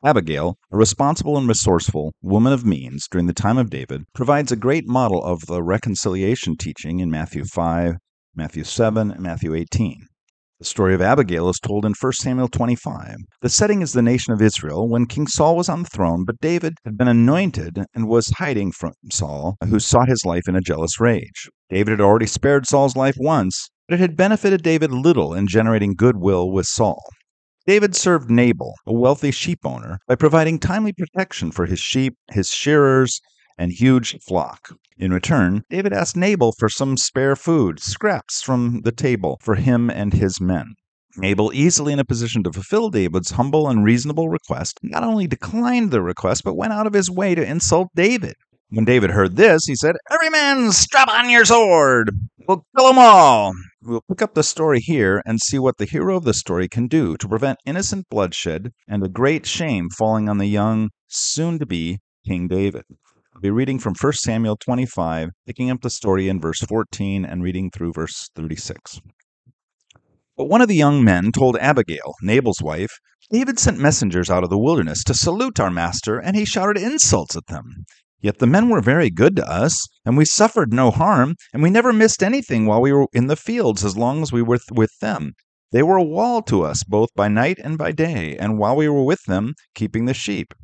Abigail, a responsible and resourceful woman of means during the time of David, provides a great model of the reconciliation teaching in Matthew 5, Matthew 7, and Matthew 18. The story of Abigail is told in 1 Samuel 25. The setting is the nation of Israel when King Saul was on the throne, but David had been anointed and was hiding from Saul, who sought his life in a jealous rage. David had already spared Saul's life once, but it had benefited David little in generating goodwill with Saul. David served Nabal, a wealthy sheep owner, by providing timely protection for his sheep, his shearers, and huge flock. In return, David asked Nabal for some spare food, scraps from the table, for him and his men. Nabal, easily in a position to fulfill David's humble and reasonable request, not only declined the request, but went out of his way to insult David. When David heard this, he said, "Every man strap on your sword! We'll kill them all!" We'll pick up the story here and see what the hero of the story can do to prevent innocent bloodshed and a great shame falling on the young, soon-to-be King David. I'll be reading from 1 Samuel 25, picking up the story in verse 14 and reading through verse 36. But one of the young men told Abigail, Nabal's wife, "David sent messengers out of the wilderness to salute our master, and he shouted insults at them. Yet the men were very good to us, and we suffered no harm, and we never missed anything while we were in the fields as long as we were with them. They were a wall to us, both by night and by day, and while we were with them, keeping the sheep.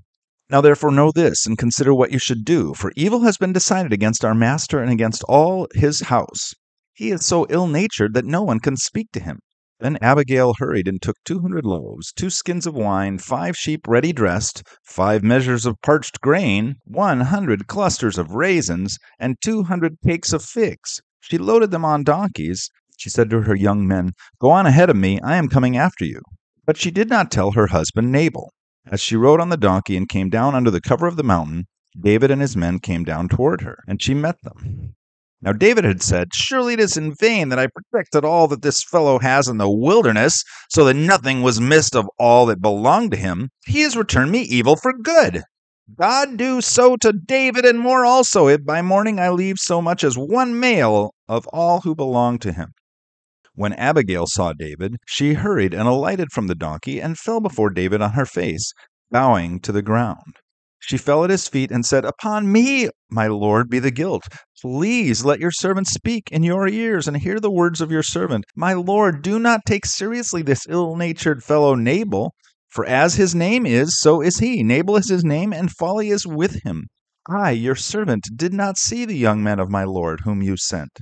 Now therefore know this, and consider what you should do, for evil has been decided against our master and against all his house. He is so ill-natured that no one can speak to him." Then Abigail hurried and took 200 loaves, 2 skins of wine, 5 sheep ready dressed, 5 measures of parched grain, 100 clusters of raisins, and 200 cakes of figs. She loaded them on donkeys. She said to her young men, "Go on ahead of me, I am coming after you." But she did not tell her husband Nabal. As she rode on the donkey and came down under the cover of the mountain, David and his men came down toward her, and she met them. Now David had said, "Surely it is in vain that I protected all that this fellow has in the wilderness, so that nothing was missed of all that belonged to him. He has returned me evil for good. God do so to David and more also, if by morning I leave so much as one male of all who belong to him." When Abigail saw David, she hurried and alighted from the donkey and fell before David on her face, bowing to the ground. She fell at his feet and said, "Upon me, my lord, be the guilt. Please let your servant speak in your ears and hear the words of your servant. My lord, do not take seriously this ill-natured fellow Nabal, for as his name is, so is he. Nabal is his name, and folly is with him. I, your servant, did not see the young men of my lord whom you sent.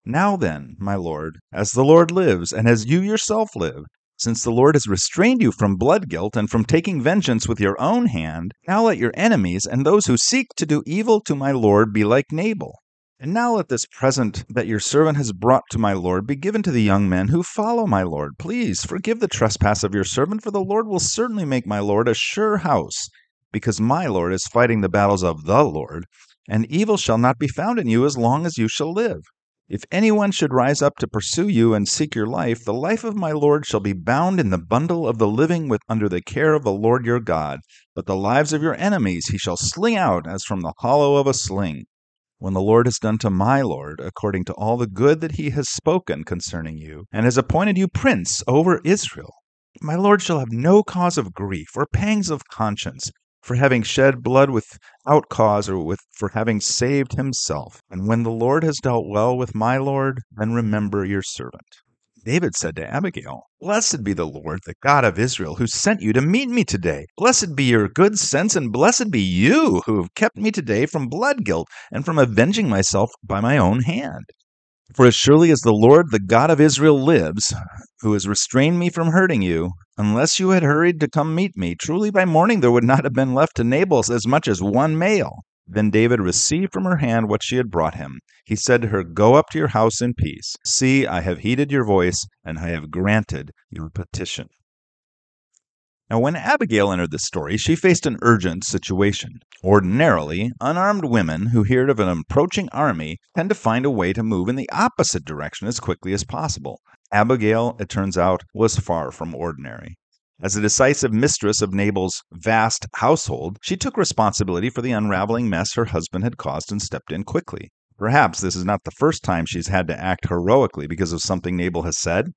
Now then, my lord, as the Lord lives, and as you yourself live, since the Lord has restrained you from blood guilt and from taking vengeance with your own hand, now let your enemies and those who seek to do evil to my lord be like Nabal. And now let this present that your servant has brought to my lord be given to the young men who follow my lord. Please forgive the trespass of your servant, for the Lord will certainly make my lord a sure house, because my lord is fighting the battles of the Lord, and evil shall not be found in you as long as you shall live. If anyone should rise up to pursue you and seek your life, the life of my lord shall be bound in the bundle of the living with under the care of the Lord your God. But the lives of your enemies he shall sling out as from the hollow of a sling. When the Lord has done to my lord according to all the good that he has spoken concerning you, and has appointed you prince over Israel, my lord shall have no cause of grief or pangs of conscience, for having shed blood without cause, or for having saved himself. And when the Lord has dealt well with my lord, then remember your servant." David said to Abigail, "Blessed be the Lord, the God of Israel, who sent you to meet me today. Blessed be your good sense, and blessed be you who have kept me today from blood guilt and from avenging myself by my own hand. For as surely as the Lord, the God of Israel, lives, who has restrained me from hurting you, unless you had hurried to come meet me, truly by morning there would not have been left to Nabal as much as one male." Then David received from her hand what she had brought him. He said to her, "Go up to your house in peace. See, I have heeded your voice, and I have granted your petition." Now, when Abigail entered the story, she faced an urgent situation. Ordinarily, unarmed women who hear of an approaching army tend to find a way to move in the opposite direction as quickly as possible. Abigail, it turns out, was far from ordinary. As a decisive mistress of Nabal's vast household, she took responsibility for the unraveling mess her husband had caused and stepped in quickly. Perhaps this is not the first time she's had to act heroically because of something Nabal has said.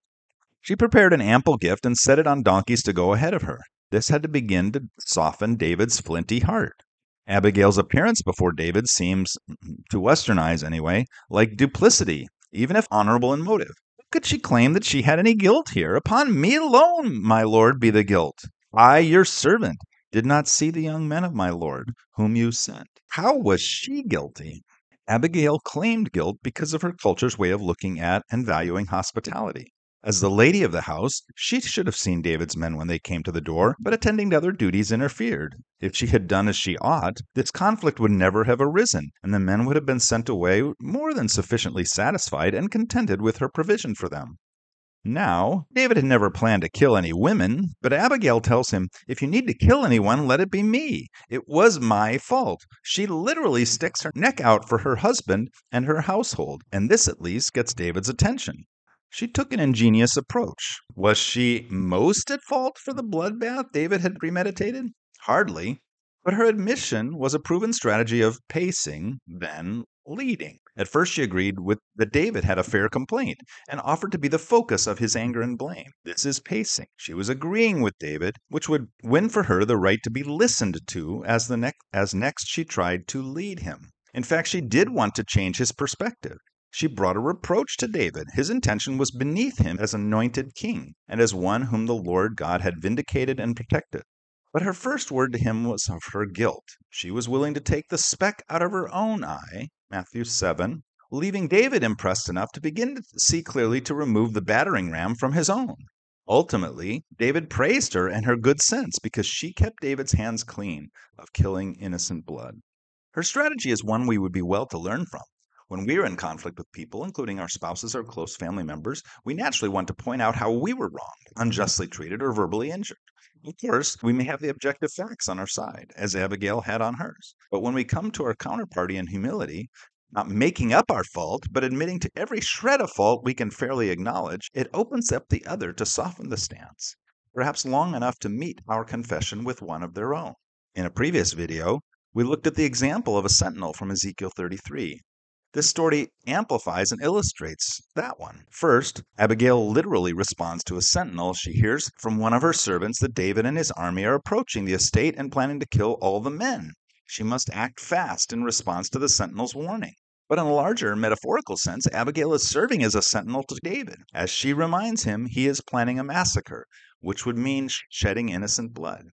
She prepared an ample gift and set it on donkeys to go ahead of her. This had to begin to soften David's flinty heart. Abigail's appearance before David seems, to Western eyes anyway, like duplicity, even if honorable in motive. How could she claim that she had any guilt here? Upon me alone, my lord, be the guilt. I, your servant, did not see the young men of my lord, whom you sent. How was she guilty? Abigail claimed guilt because of her culture's way of looking at and valuing hospitality. As the lady of the house, she should have seen David's men when they came to the door, but attending to other duties interfered. If she had done as she ought, this conflict would never have arisen, and the men would have been sent away more than sufficiently satisfied and contented with her provision for them. Now, David had never planned to kill any women, but Abigail tells him, if you need to kill anyone, let it be me. It was my fault. She literally sticks her neck out for her husband and her household, and this at least gets David's attention. She took an ingenious approach. Was she most at fault for the bloodbath David had premeditated? Hardly. But her admission was a proven strategy of pacing, then leading. At first, she agreed with that David had a fair complaint and offered to be the focus of his anger and blame. This is pacing. She was agreeing with David, which would win for her the right to be listened to as next she tried to lead him. In fact, she did want to change his perspective. She brought a reproach to David. His intention was beneath him as anointed king and as one whom the Lord God had vindicated and protected. But her first word to him was of her guilt. She was willing to take the speck out of her own eye, Matthew 7, leaving David impressed enough to begin to see clearly to remove the battering ram from his own. Ultimately, David praised her and her good sense because she kept David's hands clean of killing innocent blood. Her strategy is one we would be well to learn from. When we are in conflict with people, including our spouses or close family members, we naturally want to point out how we were wronged, unjustly treated, or verbally injured. Of course, we may have the objective facts on our side, as Abigail had on hers. But when we come to our counterparty in humility, not making up our fault, but admitting to every shred of fault we can fairly acknowledge, it opens up the other to soften the stance, perhaps long enough to meet our confession with one of their own. In a previous video, we looked at the example of a sentinel from Ezekiel 33. This story amplifies and illustrates that one. First, Abigail literally responds to a sentinel. She hears from one of her servants that David and his army are approaching the estate and planning to kill all the men. She must act fast in response to the sentinel's warning. But in a larger metaphorical sense, Abigail is serving as a sentinel to David, as she reminds him he is planning a massacre, which would mean shedding innocent blood.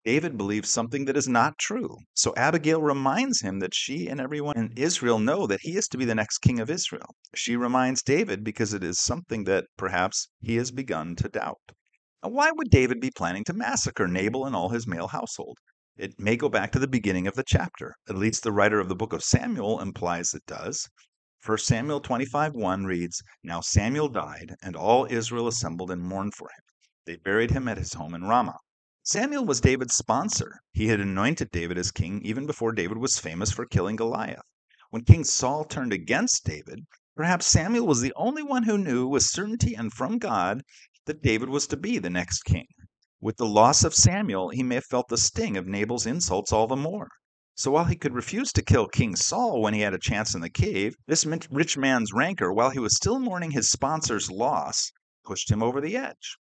David believes something that is not true. So Abigail reminds him that she and everyone in Israel know that he is to be the next king of Israel. She reminds David because it is something that perhaps he has begun to doubt. Now, why would David be planning to massacre Nabal and all his male household? It may go back to the beginning of the chapter. At least the writer of the book of Samuel implies it does. 1 Samuel 25:1 reads, Now Samuel died, and all Israel assembled and mourned for him. They buried him at his home in Ramah. Samuel was David's sponsor. He had anointed David as king even before David was famous for killing Goliath. When King Saul turned against David, perhaps Samuel was the only one who knew with certainty and from God that David was to be the next king. With the loss of Samuel, he may have felt the sting of Nabal's insults all the more. So while he could refuse to kill King Saul when he had a chance in the cave, this rich man's rancor, while he was still mourning his sponsor's loss, pushed him over the edge.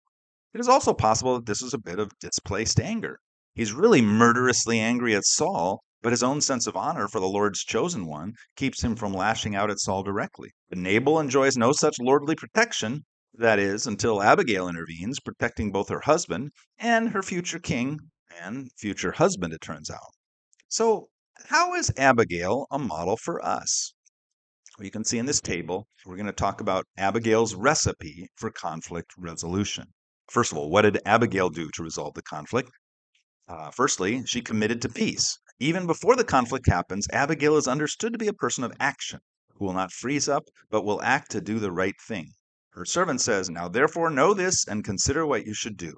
It is also possible that this is a bit of displaced anger. He's really murderously angry at Saul, but his own sense of honor for the Lord's chosen one keeps him from lashing out at Saul directly. But Nabal enjoys no such lordly protection, that is, until Abigail intervenes, protecting both her husband and her future king and future husband, it turns out. So, how is Abigail a model for us? Well, you can see in this table, we're going to talk about Abigail's recipe for conflict resolution. First of all, what did Abigail do to resolve the conflict? Firstly, she committed to peace. Even before the conflict happens, Abigail is understood to be a person of action, who will not freeze up, but will act to do the right thing. Her servant says, Now therefore know this and consider what you should do.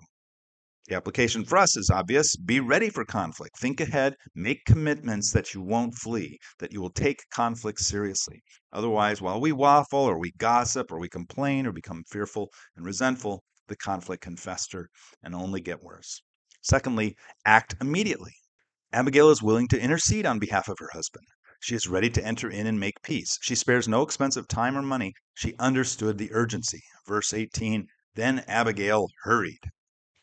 The application for us is obvious. Be ready for conflict. Think ahead. Make commitments that you won't flee, that you will take conflict seriously. Otherwise, while we waffle or we gossip or we complain or become fearful and resentful, the conflict can fester and only get worse. Secondly, act immediately. Abigail is willing to intercede on behalf of her husband. She is ready to enter in and make peace. She spares no expense of time or money. She understood the urgency. Verse 18, Then Abigail hurried.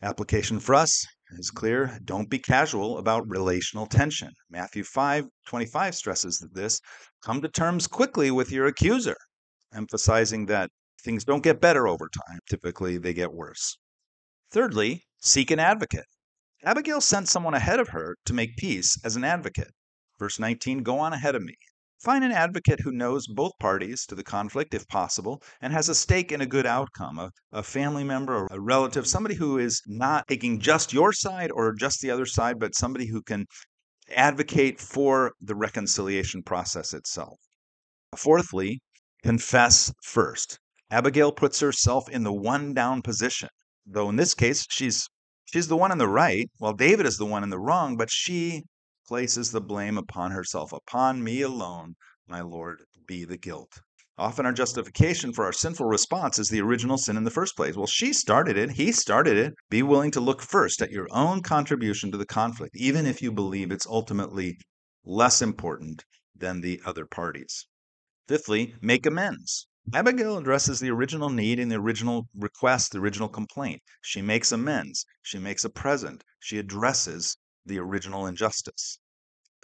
Application for us, is clear. Don't be casual about relational tension. Matthew 5:25 stresses this. Come to terms quickly with your accuser, emphasizing that things don't get better over time. Typically, they get worse. Thirdly, seek an advocate. Abigail sent someone ahead of her to make peace as an advocate. Verse 19, go on ahead of me. Find an advocate who knows both parties to the conflict, if possible, and has a stake in a good outcome, a family member or a relative, somebody who is not taking just your side or just the other side, but somebody who can advocate for the reconciliation process itself. Fourthly, confess first. Abigail puts herself in the one down position, though in this case she's the one in the right, while David is the one in the wrong, but she places the blame upon herself. Upon me alone, my Lord, be the guilt. Often our justification for our sinful response is the original sin in the first place. Well, she started it, he started it. Be willing to look first at your own contribution to the conflict, even if you believe it's ultimately less important than the other parties. Fifthly, make amends. Abigail addresses the original need and the original request, the original complaint. She makes amends. She makes a present. She addresses the original injustice.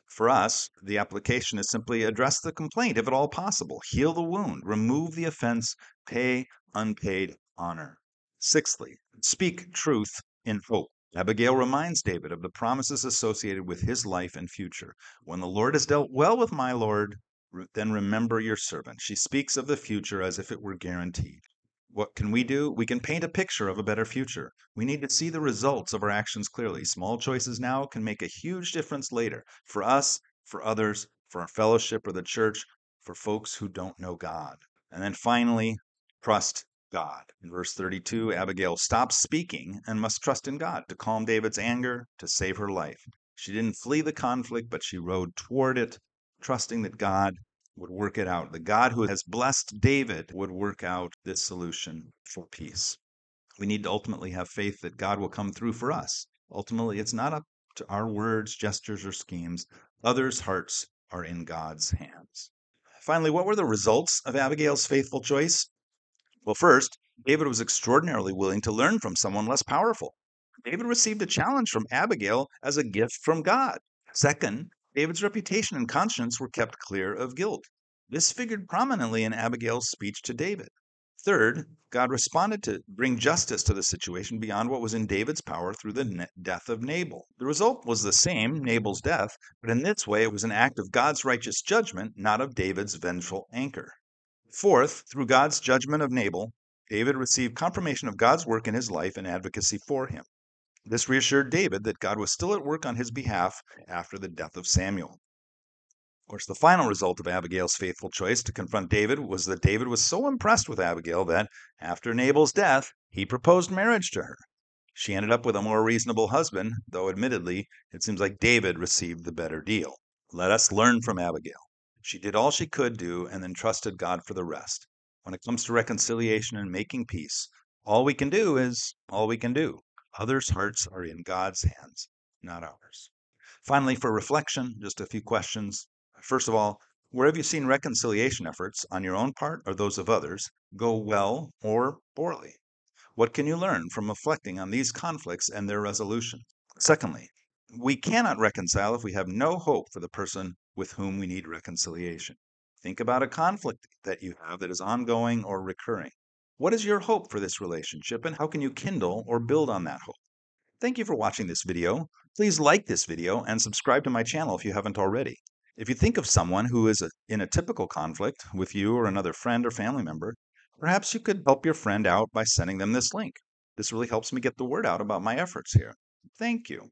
For us, the application is simply address the complaint if at all possible, heal the wound, remove the offense, pay unpaid honor. Sixthly, speak truth in hope. Abigail reminds David of the promises associated with his life and future. When the Lord has dealt well with my Lord, then remember your servant. She speaks of the future as if it were guaranteed. What can we do? We can paint a picture of a better future. We need to see the results of our actions clearly. Small choices now can make a huge difference later for us, for others, for our fellowship or the church, for folks who don't know God. And then finally, trust God. In verse 32, Abigail stops speaking and must trust in God to calm David's anger, to save her life. She didn't flee the conflict, but she rode toward it, trusting that God would work it out. The God who has blessed David would work out this solution for peace. We need to ultimately have faith that God will come through for us. Ultimately, it's not up to our words, gestures, or schemes. Others' hearts are in God's hands. Finally, what were the results of Abigail's faithful choice? Well, first, David was extraordinarily willing to learn from someone less powerful. David received a challenge from Abigail as a gift from God. Second, David's reputation and conscience were kept clear of guilt. This figured prominently in Abigail's speech to David. Third, God responded to bring justice to the situation beyond what was in David's power through the death of Nabal. The result was the same, Nabal's death, but in this way it was an act of God's righteous judgment, not of David's vengeful anger. Fourth, through God's judgment of Nabal, David received confirmation of God's work in his life and advocacy for him. This reassured David that God was still at work on his behalf after the death of Samuel. Of course, the final result of Abigail's faithful choice to confront David was that David was so impressed with Abigail that, after Nabal's death, he proposed marriage to her. She ended up with a more reasonable husband, though admittedly, it seems like David received the better deal. Let us learn from Abigail. She did all she could do and then trusted God for the rest. When it comes to reconciliation and making peace, all we can do is all we can do. Others' hearts are in God's hands, not ours. Finally, for reflection, just a few questions. First of all, where have you seen reconciliation efforts on your own part or those of others go well or poorly? What can you learn from reflecting on these conflicts and their resolution? Secondly, we cannot reconcile if we have no hope for the person with whom we need reconciliation. Think about a conflict that you have that is ongoing or recurring. What is your hope for this relationship and how can you kindle or build on that hope? Thank you for watching this video. Please like this video and subscribe to my channel if you haven't already. If you think of someone who is in a typical conflict with you or another friend or family member, perhaps you could help your friend out by sending them this link. This really helps me get the word out about my efforts here. Thank you.